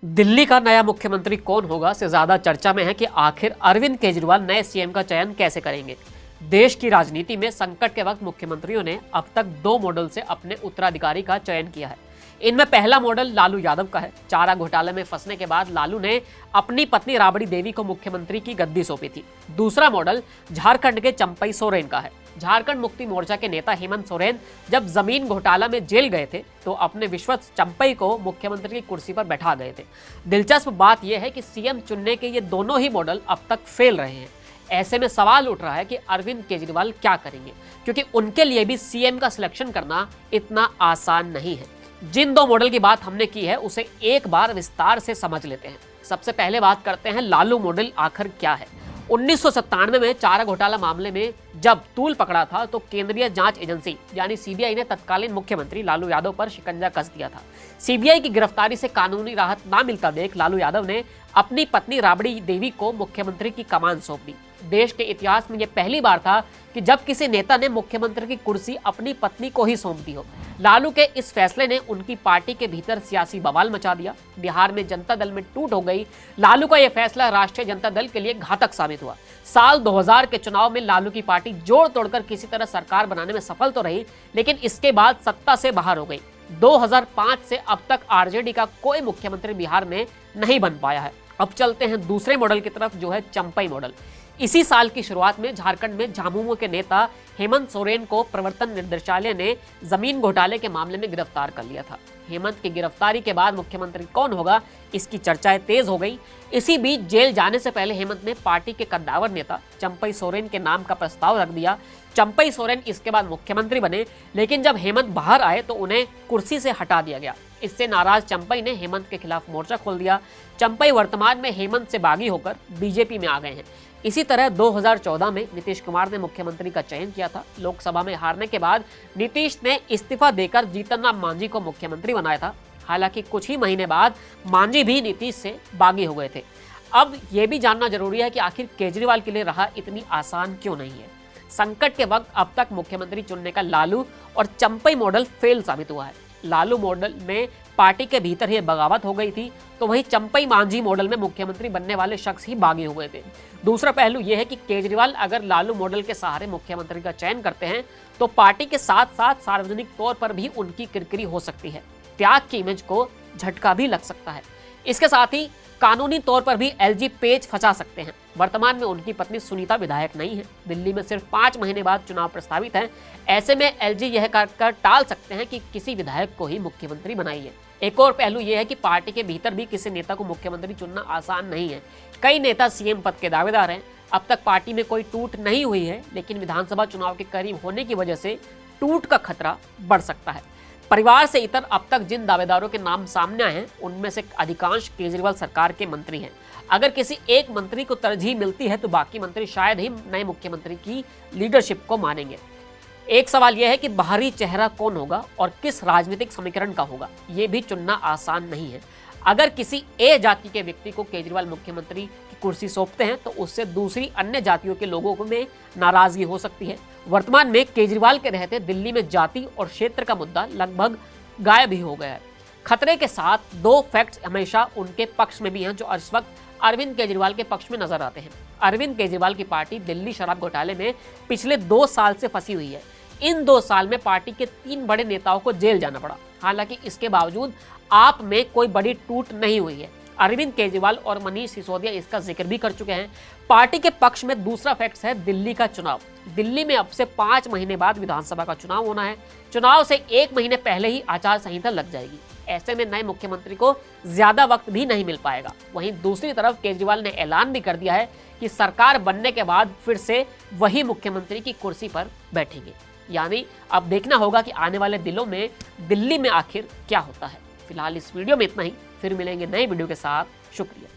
दिल्ली का नया मुख्यमंत्री कौन होगा से ज्यादा चर्चा में है कि आखिर अरविंद केजरीवाल नए सीएम का चयन कैसे करेंगे। देश की राजनीति में संकट के वक्त मुख्यमंत्रियों ने अब तक 2 मॉडल से अपने उत्तराधिकारी का चयन किया है। इनमें पहला मॉडल लालू यादव का है। चारा घोटाले में फंसने के बाद लालू ने अपनी पत्नी राबड़ी देवी को मुख्यमंत्री की गद्दी सौंपी थी। दूसरा मॉडल झारखंड के चंपई सोरेन का है। झारखंड मुक्ति मोर्चा के नेता हेमंत सोरेन जब जमीन घोटाला में जेल गए थे तो अपने विश्वस्त चंपई को मुख्यमंत्री की कुर्सी पर बैठा गए थे। दिलचस्प बात यह है कि सीएम चुनने के ये दोनों ही मॉडल अब तक फेल रहे हैं। ऐसे में सवाल उठ रहा है कि अरविंद केजरीवाल क्या करेंगे, क्योंकि उनके लिए भी सीएम का सिलेक्शन करना इतना आसान नहीं है। जिन 2 मॉडल की बात हमने की है उसे एक बार विस्तार से समझ लेते हैं। सबसे पहले बात करते हैं लालू मॉडल आखिर क्या है। 1997 में चारा घोटाला मामले में जब तूल पकड़ा था तो केंद्रीय जांच एजेंसी यानी सीबीआई ने तत्कालीन मुख्यमंत्री लालू यादव पर शिकंजा कस दिया था। सीबीआई की गिरफ्तारी से कानूनी राहत ना मिलता देख लालू यादव ने अपनी पत्नी राबड़ी देवी को मुख्यमंत्री की कमान सौंप दी। देश के इतिहास में यह पहली बार था कि जब किसी नेता ने मुख्यमंत्री की कुर्सी अपनी पत्नी को ही सौंप दी हो। लालू के इस फैसले ने उनकी पार्टी के भीतर सियासी बवाल मचा दिया। बिहार में जनता दल में टूट हो गई। लालू का यह फैसला राष्ट्रीय जनता दल के लिए घातक साबित हुआ। साल 2000 के चुनाव में लालू की पार्टी जोड़ तोड़कर किसी तरह सरकार बनाने में सफल तो रही, लेकिन इसके बाद सत्ता से बाहर हो गई। 2005 से अब तक आरजेडी का कोई मुख्यमंत्री बिहार में नहीं बन पाया है। अब चलते हैं दूसरे मॉडल की तरफ, जो है चंपई मॉडल। इसी साल की शुरुआत में झारखंड में झामुमो के नेता हेमंत सोरेन को प्रवर्तन निदेशालय ने जमीन घोटाले के मामले में गिरफ्तार कर लिया था। हेमंत की गिरफ्तारी के बाद मुख्यमंत्री कौन होगा, इसकी चर्चाएं तेज हो गई। इसी बीच जेल जाने से पहले हेमंत ने पार्टी के कद्दावर नेता चंपई सोरेन के नाम का प्रस्ताव रख दिया। चंपई सोरेन इसके बाद मुख्यमंत्री बने, लेकिन जब हेमंत बाहर आए तो उन्हें कुर्सी से हटा दिया गया। इससे नाराज चंपई ने हेमंत के खिलाफ मोर्चा खोल दिया। चंपई वर्तमान में हेमंत से बागी होकर बीजेपी में आ गए हैं। इसी तरह 2014 में नीतीश कुमार ने मुख्यमंत्री का चयन किया था। लोकसभा में हारने के बाद नीतीश ने इस्तीफा देकर जीतन राम मांझी को मुख्यमंत्री बनाया था। हालांकि कुछ ही महीने बाद मांझी भी नीतीश से बागी हो गए थे। अब यह भी जानना जरूरी है कि आखिर केजरीवाल के लिए राह इतनी आसान क्यों नहीं है। संकट के वक्त अब तक मुख्यमंत्री चुनने का लालू और चंपई मॉडल फेल साबित हुआ है। लालू मॉडल में पार्टी के भीतर ही बगावत हो गई थी, तो वहीं चंपई मांझी मॉडल में मुख्यमंत्री बनने वाले शख्स ही बागी हो गए थे। दूसरा पहलू यह है कि केजरीवाल अगर लालू मॉडल के सहारे मुख्यमंत्री का चयन करते हैं तो पार्टी के साथ साथ सार्वजनिक तौर पर भी उनकी किरकिरी हो सकती है। त्याग की इमेज को झटका भी लग सकता है। इसके साथ ही कानूनी तौर पर भी एलजी पेच फंसा सकते हैं। वर्तमान में उनकी पत्नी सुनीता विधायक नहीं है। दिल्ली में सिर्फ 5 महीने बाद चुनाव प्रस्तावित है। ऐसे में एलजी यह कर टाल सकते हैं कि किसी विधायक को ही मुख्यमंत्री बनाइए। एक और पहलू यह है कि पार्टी के भीतर भी किसी नेता को मुख्यमंत्री चुनना आसान नहीं है। कई नेता सीएम पद के दावेदार हैं। अब तक पार्टी में कोई टूट नहीं हुई है, लेकिन विधानसभा चुनाव के करीब होने की वजह से टूट का खतरा बढ़ सकता है। परिवार से इतर अब तक जिन दावेदारों के नाम सामने आए हैं उनमें से अधिकांश केजरीवाल सरकार के मंत्री हैं। अगर किसी एक मंत्री को तरजीह मिलती है तो बाकी मंत्री शायद ही नए मुख्यमंत्री की लीडरशिप को मानेंगे। एक सवाल यह है कि बाहरी चेहरा कौन होगा और किस राजनीतिक समीकरण का होगा, ये भी चुनना आसान नहीं है। अगर किसी ए जाति के व्यक्ति को केजरीवाल मुख्यमंत्री की कुर्सी सौंपते हैं तो उससे दूसरी अन्य जातियों के लोगों में नाराजगी हो सकती है। वर्तमान में केजरीवाल के रहते दिल्ली में जाति और क्षेत्र का मुद्दा लगभग गायब ही हो गया है। खतरे के साथ 2 फैक्ट्स हमेशा उनके पक्ष में भी हैं जो इस वक्त अरविंद केजरीवाल के पक्ष में नजर आते हैं। अरविंद केजरीवाल की पार्टी दिल्ली शराब घोटाले में पिछले 2 साल से फंसी हुई है। इन 2 साल में पार्टी के 3 बड़े नेताओं को जेल जाना पड़ा। हालांकि इसके बावजूद आप में कोई बड़ी टूट नहीं हुई है। अरविंद केजरीवाल और मनीष सिसोदिया इसका जिक्र भी कर चुके हैं। पार्टी के पक्ष में दूसरा फैक्ट है दिल्ली का चुनाव। दिल्ली में अब से 5 महीने बाद विधानसभा का चुनाव होना है। चुनाव से 1 महीने पहले ही आचार संहिता लग जाएगी। ऐसे में नए मुख्यमंत्री को ज्यादा वक्त भी नहीं मिल पाएगा। वहीं दूसरी तरफ केजरीवाल ने ऐलान भी कर दिया है कि सरकार बनने के बाद फिर से वही मुख्यमंत्री की कुर्सी पर बैठेंगे। यानी अब देखना होगा कि आने वाले दिनों में दिल्ली में आखिर क्या होता है। फिलहाल इस वीडियो में इतना ही। फिर मिलेंगे नए वीडियो के साथ। शुक्रिया।